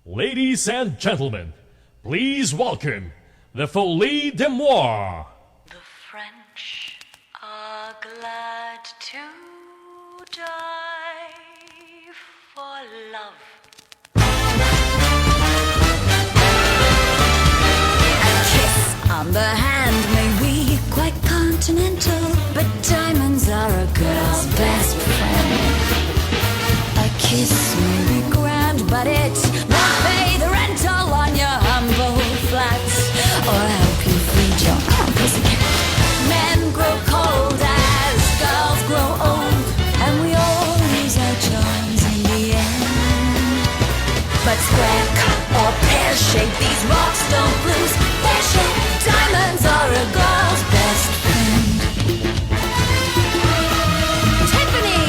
Ladies and gentlemen, please welcome the Pilita Corales. The French are glad to die for love. A kiss on the hand may be quite continental, but diamonds are a girl's best friend. A kiss may be grand, but it won't pay the rental on your humble flats or help you feed your pussycat. Men grow cold as girls grow old, and we all lose our charms in the end. But square cut or pear shape, these rocks don't lose their shape. Diamonds are a girl's best friend. Tiffany!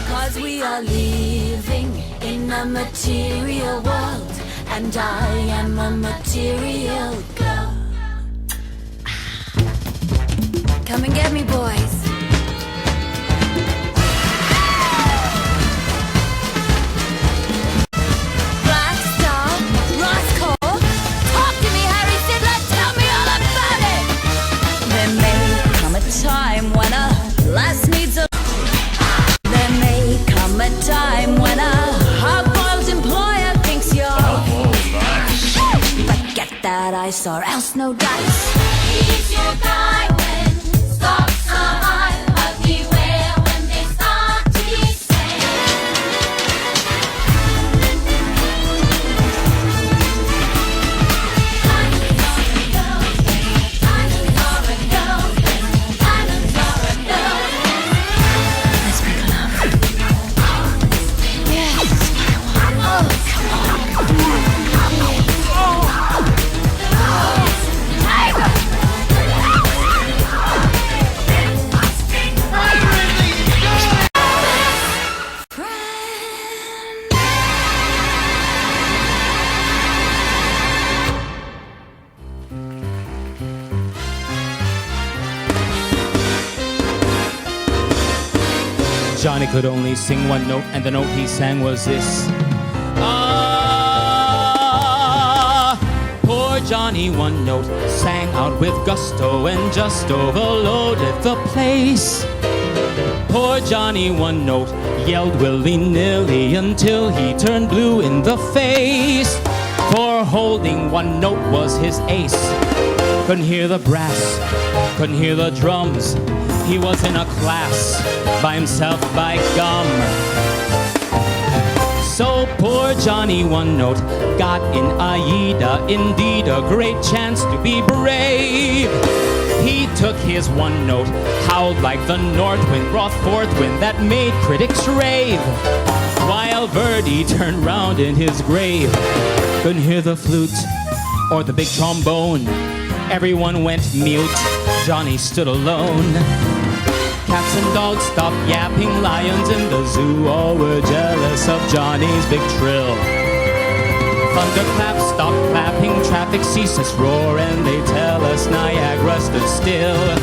Cause we are living in a material world, and I am a material girl. Come and get me, boys. Black Star, Roscoe, talk to me, Harry Sidler, tell me all about it. There may come a time when a lass needs a... There may come a time when a hard-boiled employer thinks you're... But get that ice or else no dice. He's your guy when stocks are high, but beware when they start to descend. Diamonds are a girl's best. Diamonds are a girl's best. Diamonds are a girl's best. Let's make love. Yes, that's what I want. Oh, come on. Johnny could only sing one note, and the note he sang was this. Ah, poor Johnny, one note, sang out with gusto and just overloaded the place. Poor Johnny, one note, yelled willy-nilly until he turned blue in the face. For holding one note was his ace. Couldn't hear the brass, couldn't hear the drums. He was in a class by himself, by gum. So poor Johnny one note got in Aida, indeed a great chance to be brave. He took his one note, howled like the north wind, brought forth wind that made critics rave. While Verdi turned round in his grave, couldn't hear the flute or the big trombone. Everyone went mute, Johnny stood alone. Cats and dogs stopped yapping, lions in the zoo all were jealous of Johnny's big trill. Thunderclaps stopped clapping, traffic ceased its roar, and they tell us Niagara stood still.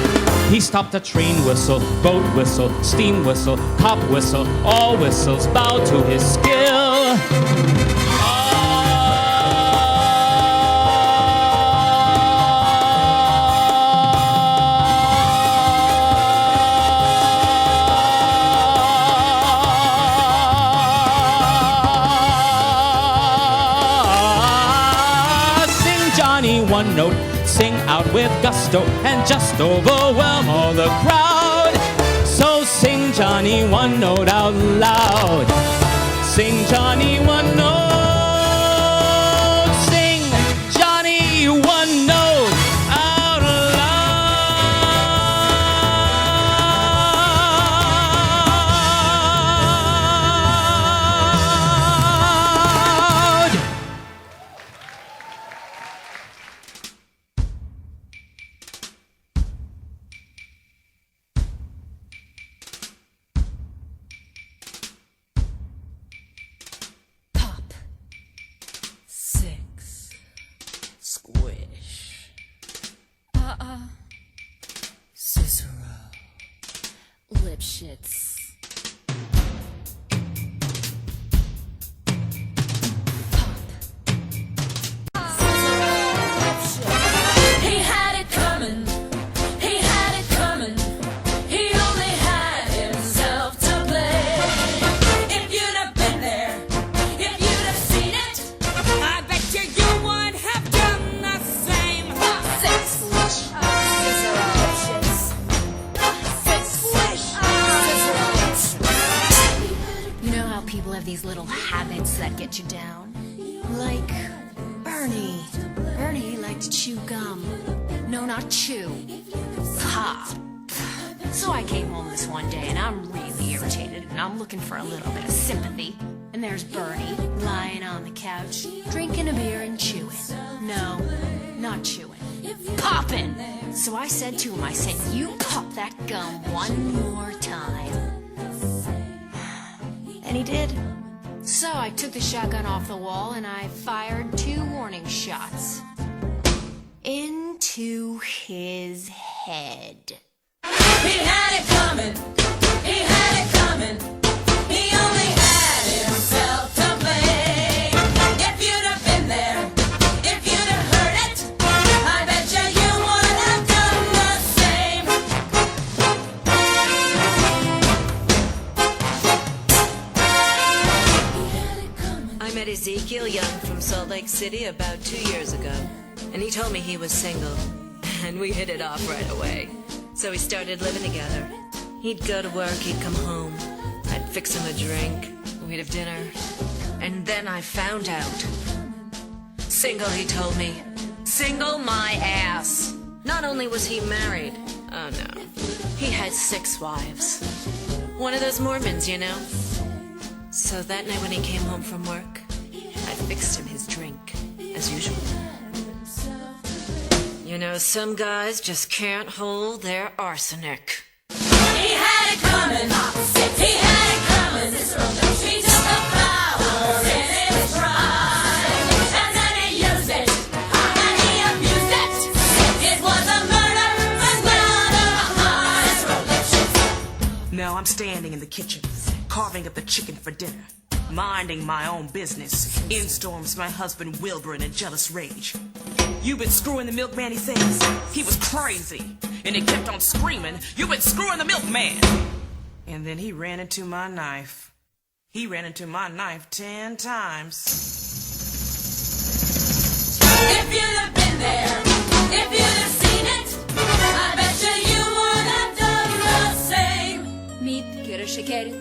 He stopped a train whistle, boat whistle, steam whistle, cop whistle, all whistles bowed to his skill. One note, sing out with gusto and just overwhelm all the crowd. So sing Johnny one note out loud. Sing Johnny one note. Sing Johnny one note out loud. shits. He had it coming. He had it coming. He only had himself to blame. If you'd have been there, if you'd have seen it, I bet you would have done the same. Six swish, scissor options. Six swish, scissor options. You know how people have these little habits that get you down? Like Bernie. Bernie liked to chew gum. No, not chew. Pop. So I came home this one day and I'm really irritated and I'm looking for a little bit of sympathy. And there's Bernie lying on the couch, drinking a beer and chewing. No, not chewing. Popping! So I said to him, I said, you pop that gum one more time. And he did. So I took the shotgun off the wall and I fired 2 warning shots. Into his head. He had it coming. He had it coming. He only had himself to blame. If you'd have been there, if you'd have heard it, I bet you would have done the same. I met Ezekiel Young from Salt Lake City about 2 years ago, and he told me he was single, and we hit it off right away. So we started living together. He'd go to work, he'd come home, I'd fix him a drink, we'd have dinner, and then I found out. Single, he told me. Single my ass. Not only was he married, oh no, he had 6 wives. One of those Mormons, you know. So that night when he came home from work, I fixed him his drink, as usual. You know, some guys just can't hold their arsenic. He had it coming. He had it coming. He took the power in his pride, and then he used it, and he abused it. It was a murder without a heart. Now I'm standing in the kitchen, carving up the chicken for dinner, minding my own business. In storms my husband Wilbur in a jealous rage. You've been screwing the milkman, he says. He was crazy, and he kept on screaming, you've been screwing the milkman. And then he ran into my knife. He ran into my knife 10 times. If you'd have been there, if you'd have seen it, I bet you would have done the same. Мід, кире шекері.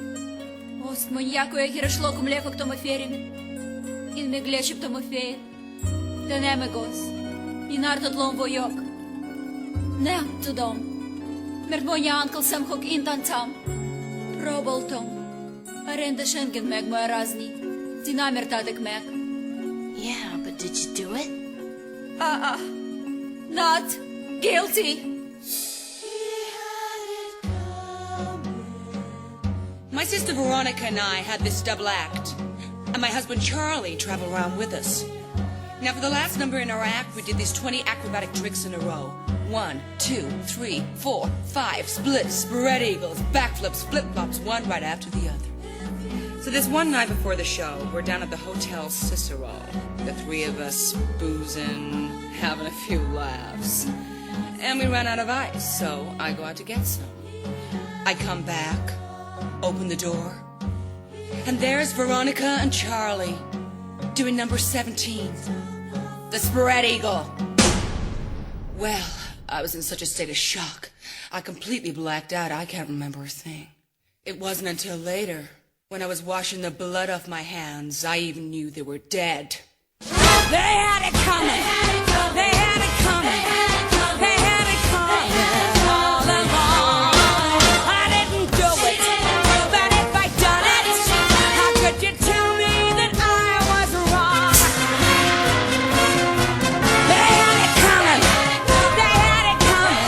Ост моньяку, я кире шлоку млеко к тому ферим. Ин ме глече к тому фея. Да не ме гос. И нартот лом войок. Не to dom. Mert monja ankel sem hok intan tam. Roboltom. Arenda schengen meg moja razni. Ti namer tadek meg. Yeah, but did you do it? Not guilty. My sister Veronica and I had this double act, and my husband Charlie traveled around with us. Now, for the last number in our act, we did these 20 acrobatic tricks in a row. 1, 2, 3, 4, 5, splits, spread eagles, backflips, flip-flops, one right after the other. So this one night before the show, we're down at the Hotel Cicero, the 3 of us boozing, having a few laughs. And we ran out of ice, so I go out to get some. I come back, open the door, and there's Veronica and Charlie doing number 17, the spread eagle. Well, I was in such a state of shock, I completely blacked out. I can't remember a thing. It wasn't until later, when I was washing the blood off my hands, I even knew they were dead. They had it coming! They had it coming! They had it coming! They had it coming! All along! I didn't do it, but if I'd done it, how could you tell me that I was wrong? They had it coming! They had it coming!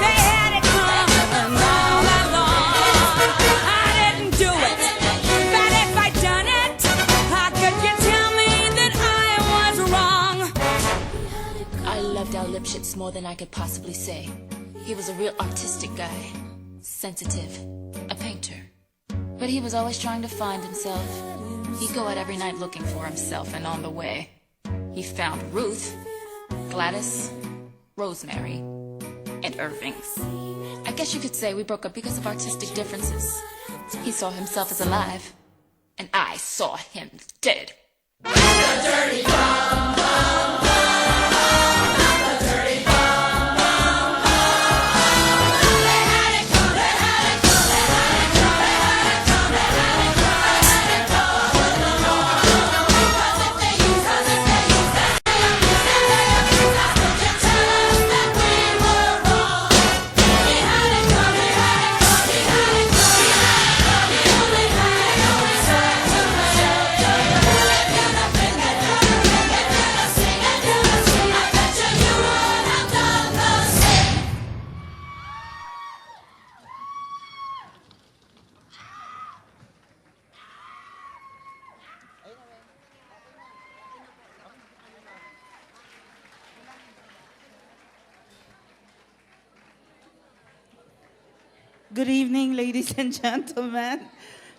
They had it coming all along! I didn't do it, but if I'd done it, how could you tell me that I was wrong? I loved Al Lipschitz more than I could possibly say. He was a real artistic guy. Sensitive. A But he was always trying to find himself. He'd go out every night looking for himself, and on the way, he found Ruth, Gladys, Rosemary, and Irving's. I guess you could say we broke up because of artistic differences. He saw himself as alive, and I saw him dead. Good evening, ladies and gentlemen.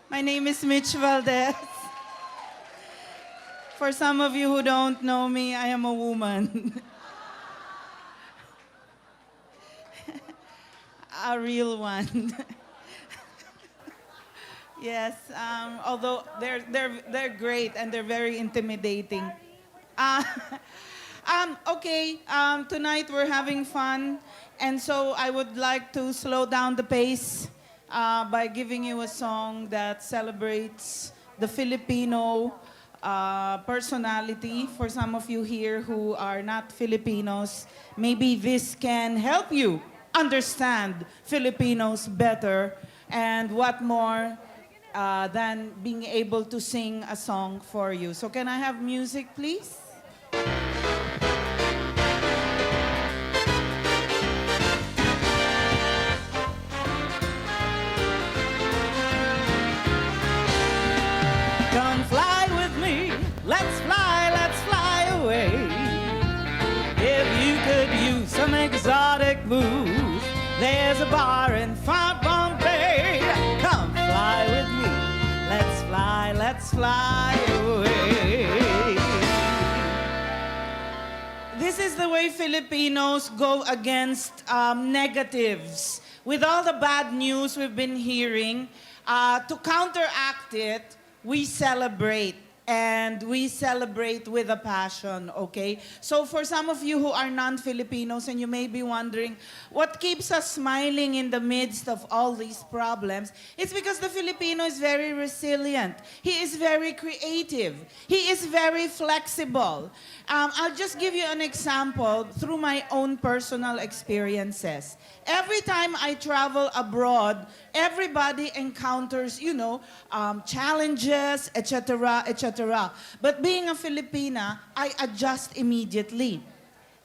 My name is Mitch Valdez. For some of you who don't know me, I am a woman. A real one. Yes, although they're great and they're very intimidating. Okay, tonight we're having fun, and so I would like to slow down the pace by giving you a song that celebrates the Filipino personality. For some of you here who are not Filipinos, maybe this can help you understand Filipinos better, and what more than being able to sing a song for you. So can I have music, please? Come fly with me, let's fly away. If you could use some exotic booze, there's a bar in Fort Bombay. Come fly with me, let's fly away. This is the way Filipinos go against negatives. With all the bad news we've been hearing, to counteract it, we celebrate, and we celebrate with a passion, okay? So for some of you who are non-Filipinos, and you may be wondering, what keeps us smiling in the midst of all these problems? It's because the Filipino is very resilient. He is very creative. He is very flexible. I'll just give you an example through my own personal experiences. Every time I travel abroad, everybody encounters, challenges, etc., etc. But being a Filipina, I adjust immediately.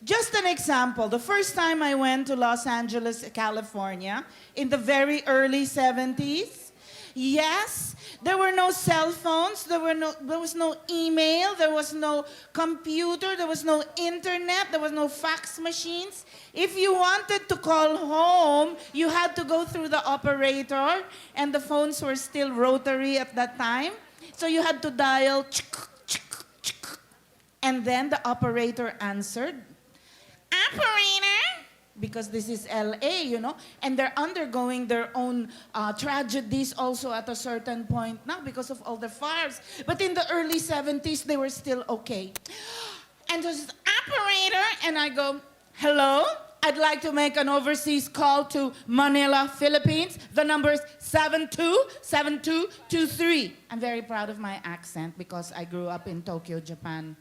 Just an example, the first time I went to Los Angeles, California, in the very early 70s, yes, there were no cell phones, there was no email, there was no computer, there was no internet, there was no fax machines. If you wanted to call home, you had to go through the operator, and the phones were still rotary at that time. So you had to dial, and then the operator answered, "Operator," because this is LA, and they're undergoing their own tragedies also at a certain point now because of all the fires. But in the early 70s, they were still okay. And this is operator, and I go, "Hello? I'd like to make an overseas call to Manila, Philippines. The number is 727223. I'm very proud of my accent because I grew up in Tokyo, Japan.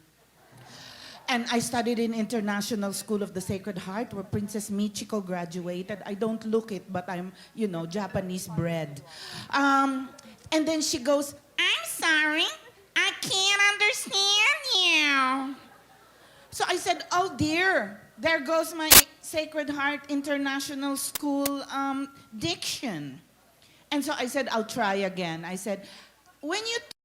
And I studied in International School of the Sacred Heart, where Princess Michiko graduated. I don't look it, but I'm, Japanese bred. And then she goes, "I'm sorry, I can't understand you." So I said, "Oh dear, there goes my Sacred Heart International School diction." And so I said, "I'll try again." I said, "When you